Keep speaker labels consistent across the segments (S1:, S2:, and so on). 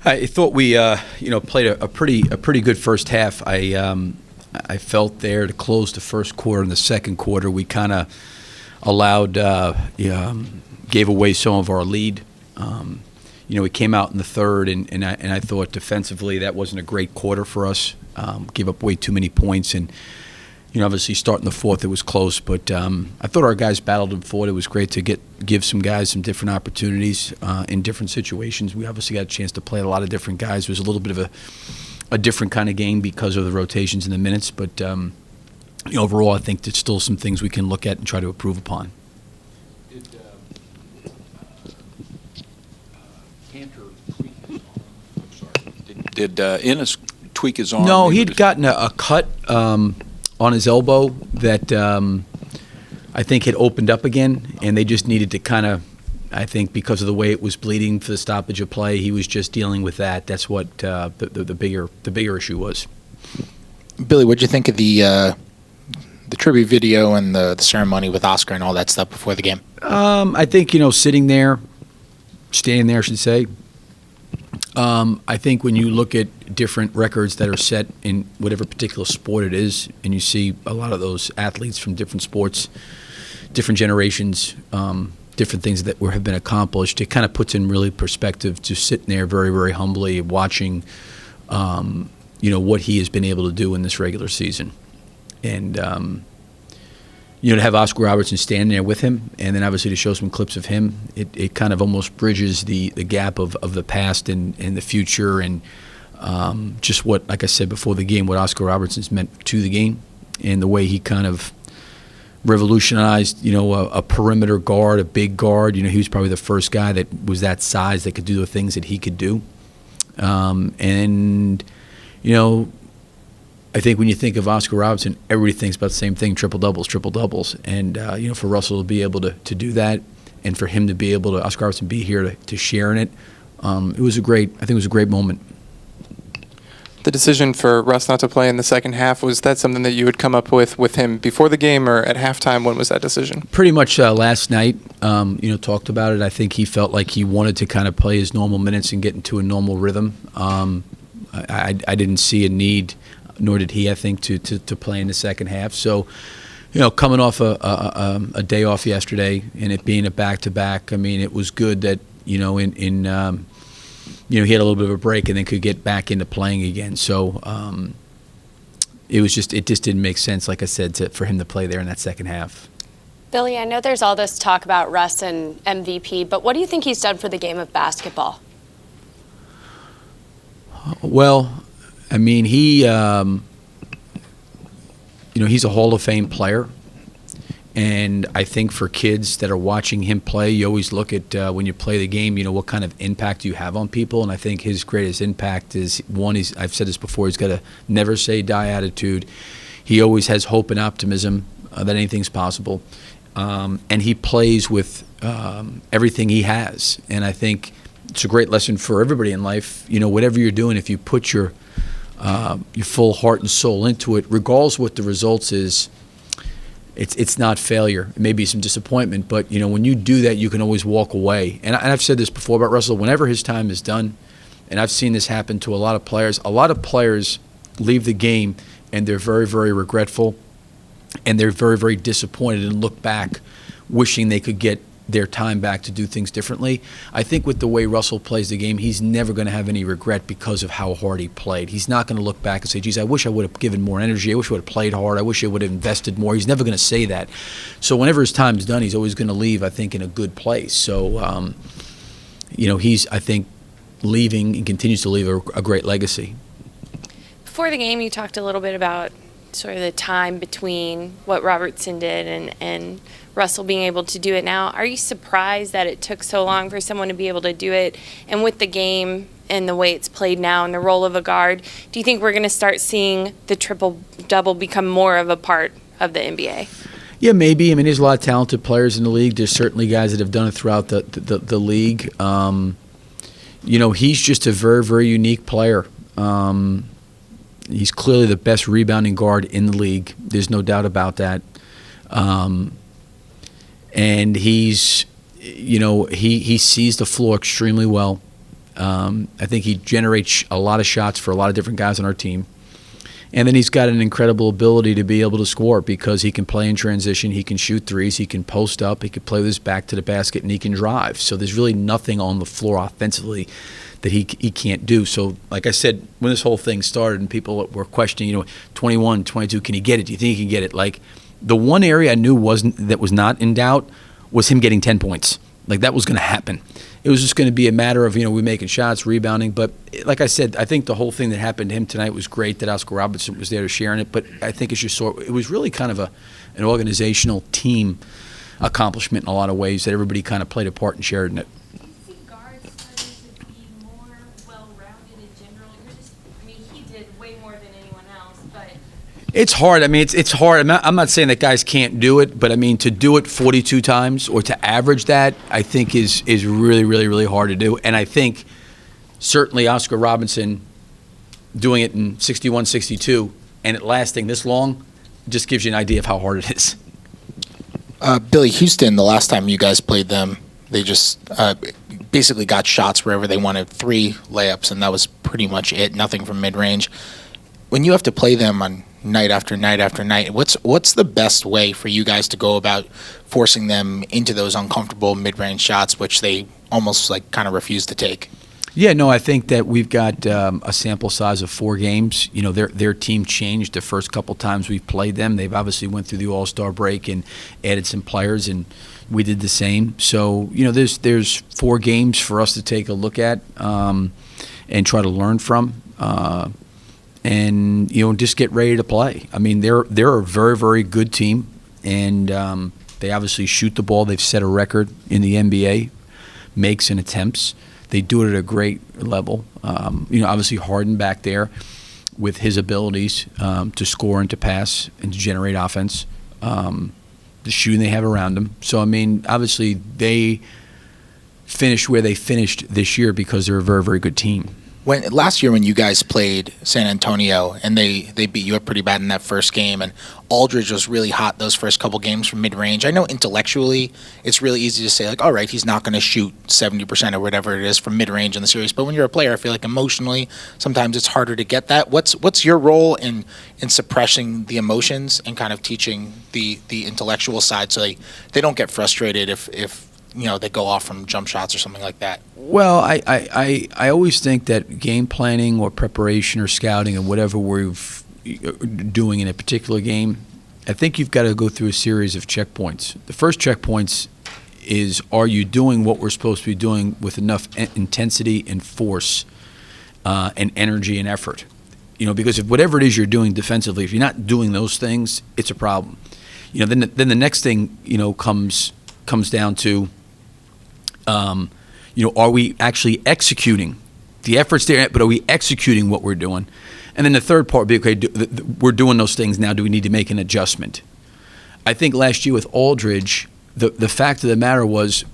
S1: I thought we, played a pretty good first half. I felt there to close the first quarter and the second quarter, we kind of allowed, gave away some of our lead. We came out in the third, and I thought defensively that wasn't a great quarter for us. Gave up way too many points, and obviously starting the fourth, it was close. But I thought our guys battled and fought. It was great to give some guys some different opportunities in different situations. We obviously got a chance to play a lot of different guys. It was a little bit of a different kind of game because of the rotations and the minutes. But overall, I think there's still some things we can look at and try to improve upon.
S2: Did Ennis tweak his arm?
S1: No, he'd gotten a cut on his elbow that I think had opened up again, and they just needed to kind of, I think because of the way it was bleeding for the stoppage of play, he was just dealing with that. That's what the bigger issue was.
S3: Billy, what'd you think of the tribute video and the ceremony with Oscar and all that stuff before the game?
S1: I think, standing there, I should say, I think when you look at different records that are set in whatever particular sport it is, and you see a lot of those athletes from different sports, different generations, different things that have been accomplished, it kind of puts in really perspective to sitting there very, very humbly watching, what he has been able to do in this regular season. And, to have Oscar Robertson standing there with him, and then obviously to show some clips of him, it kind of almost bridges the gap of the past and the future, and just what, like I said before the game, what Oscar Robertson's meant to the game, and the way he kind of revolutionized, a perimeter guard, a big guard. He was probably the first guy that was that size that could do the things that he could do. I think when you think of Oscar Robertson, everybody thinks about the same thing, triple doubles. And, for Russell to be able to do that, and for him to be able to, Oscar Robertson be here to share in it, I think it was a great moment.
S4: The decision for Russ not to play in the second half, was that something that you had come up with him before the game or at halftime? When was that decision?
S1: Pretty much last night, talked about it. I think he felt like he wanted to kind of play his normal minutes and get into a normal rhythm. I didn't see a need, nor did he, I think, to play in the second half. So, coming off a day off yesterday and it being a back-to-back, I mean, it was good that, he had a little bit of a break and then could get back into playing again. So it just didn't make sense, like I said, for him to play there in that second half.
S5: Billy, I know there's all this talk about Russ and MVP, but what do you think he's done for the game of basketball?
S1: Well, I mean, he's a Hall of Fame player, and I think for kids that are watching him play, you always look at when you play the game, what kind of impact you have on people, and I think his greatest impact is, one, I've said this before, he's got a never say die attitude. He always has hope and optimism that anything's possible, and he plays with everything he has, and I think it's a great lesson for everybody in life. Whatever you're doing, if you put your full heart and soul into it, regardless of what the results is, it's not failure. It may be some disappointment, but when you do that, you can always walk away. And I've said this before about Russell. Whenever his time is done, and I've seen this happen to a lot of players leave the game and they're very, very regretful, and they're very, very disappointed and look back wishing they could get their time back to do things differently. I think with the way Russell plays the game, he's never going to have any regret because of how hard he played. He's not going to look back and say, geez, I wish I would have given more energy. I wish I would have played hard. I wish I would have invested more. He's never going to say that. So whenever his time's done, he's always going to leave, I think, in a good place. So, he's, I think, leaving and continues to leave a great legacy.
S5: Before the game, you talked a little bit about sort of the time between what Robertson did and Russell being able to do it now. Are you surprised that it took so long for someone to be able to do it? And with the game and the way it's played now and the role of a guard, do you think we're going to start seeing the triple-double become more of a part of the NBA?
S1: Yeah, maybe. I mean, there's a lot of talented players in the league. There's certainly guys that have done it throughout the league. He's just a very, very unique player. He's clearly the best rebounding guard in the league. There's no doubt about that. And he's, he sees the floor extremely well. I think he generates a lot of shots for a lot of different guys on our team. And then he's got an incredible ability to be able to score because he can play in transition, he can shoot threes, he can post up, he can play with his back to the basket, and he can drive. So there's really nothing on the floor offensively that he can't do. So like I said, when this whole thing started and people were questioning, 21, 22, can he get it? Do you think he can get it? Like, the one area I knew was not in doubt was him getting 10 points. Like, that was going to happen. It was just going to be a matter of, we making shots, rebounding. But like I said, I think the whole thing that happened to him tonight was great that Oscar Robertson was there to share in it. But I think as you saw, it was really kind of an organizational team accomplishment in a lot of ways that everybody kind of played a part and shared in it.
S5: Do you see guards starting to be more well-rounded in general? He did way more than anyone else, but...
S1: It's hard. It's hard. I'm not saying that guys can't do it, but to do it 42 times or to average that, I think is really, really, really hard to do. And I think certainly Oscar Robertson doing it in 61, 62, and it lasting this long just gives you an idea of how hard it is.
S3: Billy, Houston, the last time you guys played them, they just basically got shots wherever they wanted, 3 layups, and that was pretty much it, nothing from mid-range. When you have to play them on night after night after night, what's the best way for you guys to go about forcing them into those uncomfortable mid-range shots, which they almost kind of refuse to take?
S1: Yeah, no, I think that we've got a sample size of 4 games. Their team changed the first couple times we've played them. They've obviously went through the All-Star break and added some players, and we did the same. So, there's 4 games for us to take a look at and try to learn from. And just get ready to play. They're a very, very good team, and they obviously shoot the ball. They've set a record in the NBA, makes and attempts. They do it at a great level. Obviously Harden back there with his abilities to score and to pass and to generate offense, the shooting they have around them. So obviously they finished where they finished this year because they're a very, very good team.
S3: Last year when you guys played San Antonio and they beat you up pretty bad in that first game, and Aldridge was really hot those first couple games from mid-range. I know intellectually it's really easy to say, all right, he's not going to shoot 70% or whatever it is from mid-range in the series. But when you're a player, I feel like emotionally sometimes it's harder to get that. What's your role in suppressing the emotions and kind of teaching the intellectual side so they don't get frustrated if they go off from jump shots or something like that?
S1: Well, I always think that game planning or preparation or scouting or whatever we're doing in a particular game, I think you've got to go through a series of checkpoints. The first checkpoints is, are you doing what we're supposed to be doing with enough intensity and force and energy and effort? Because if whatever it is you're doing defensively, if you're not doing those things, it's a problem. Then the next thing comes down to, are we actually executing the efforts there? But are we executing what we're doing? And then the third part would be, okay, we're doing those things now. Do we need to make an adjustment? I think last year with Aldridge, the fact of the matter was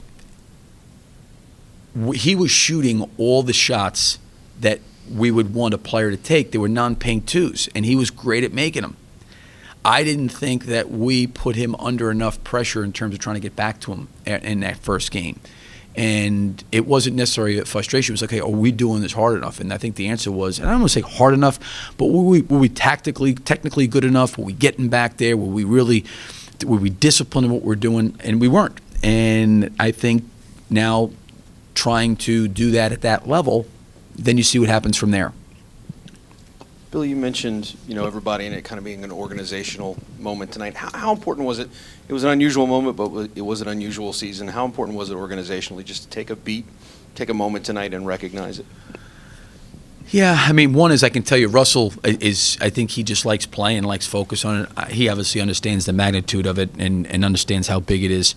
S1: he was shooting all the shots that we would want a player to take. They were non-paint twos, and he was great at making them. I didn't think that we put him under enough pressure in terms of trying to get back to him in that first game. And it wasn't necessarily a frustration. It was like, okay, are we doing this hard enough? And I think the answer was, and I don't want to say hard enough, but were we technically good enough? Were we getting back there? Were we disciplined in what we're doing? And we weren't. And I think now trying to do that at that level, then you see what happens from there.
S6: Billy, you mentioned, everybody in it kind of being an organizational moment tonight. How important was it? It was an unusual moment, but it was an unusual season. How important was it organizationally just to take a beat, take a moment tonight and recognize it?
S1: Yeah, one is I can tell you Russell is, I think he just likes playing, likes focus on it. He obviously understands the magnitude of it and understands how big it is.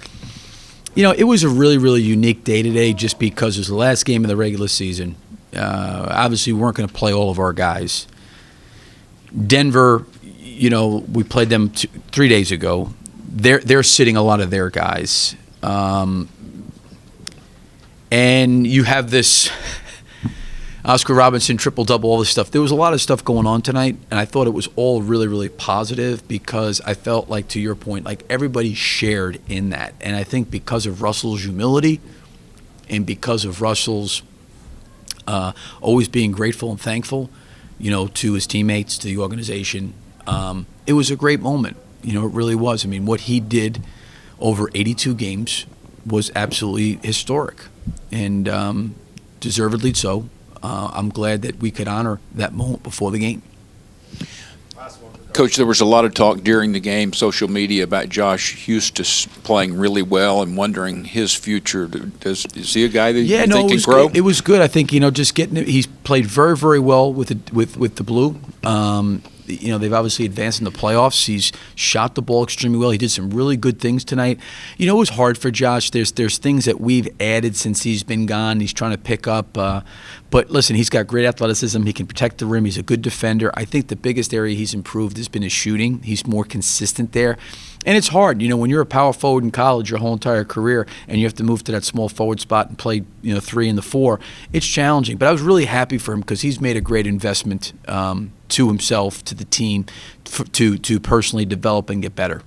S1: It was a really, really unique day today just because it was the last game of the regular season. Obviously, we weren't going to play all of our guys. Denver, we played them 3 days ago. They're sitting a lot of their guys. And you have this Oscar Robertson triple-double, all this stuff. There was a lot of stuff going on tonight, and I thought it was all really, really positive because I felt like, to your point, like everybody shared in that. And I think because of Russell's humility and because of Russell's always being grateful and thankful, to his teammates, to the organization. It was a great moment. It really was. I mean, what he did over 82 games was absolutely historic, and deservedly so. I'm glad that we could honor that moment before the game.
S2: Coach, there was a lot of talk during the game, social media, about Josh Huestis playing really well and wondering his future. Is he a guy that you think can grow?
S1: It was good. I think just getting it. He's played very, very well with the Blue. They've obviously advanced in the playoffs. He's shot the ball extremely well. He did some really good things tonight. It was hard for Josh. There's things that we've added since he's been gone. He's trying to pick up. But listen, he's got great athleticism. He can protect the rim. He's a good defender. I think the biggest area he's improved has been his shooting. He's more consistent there. And it's hard, when you're a power forward in college your whole entire career and you have to move to that small forward spot and play, 3 and the 4. It's challenging. But I was really happy for him because he's made a great investment to himself, to the team, to personally develop and get better.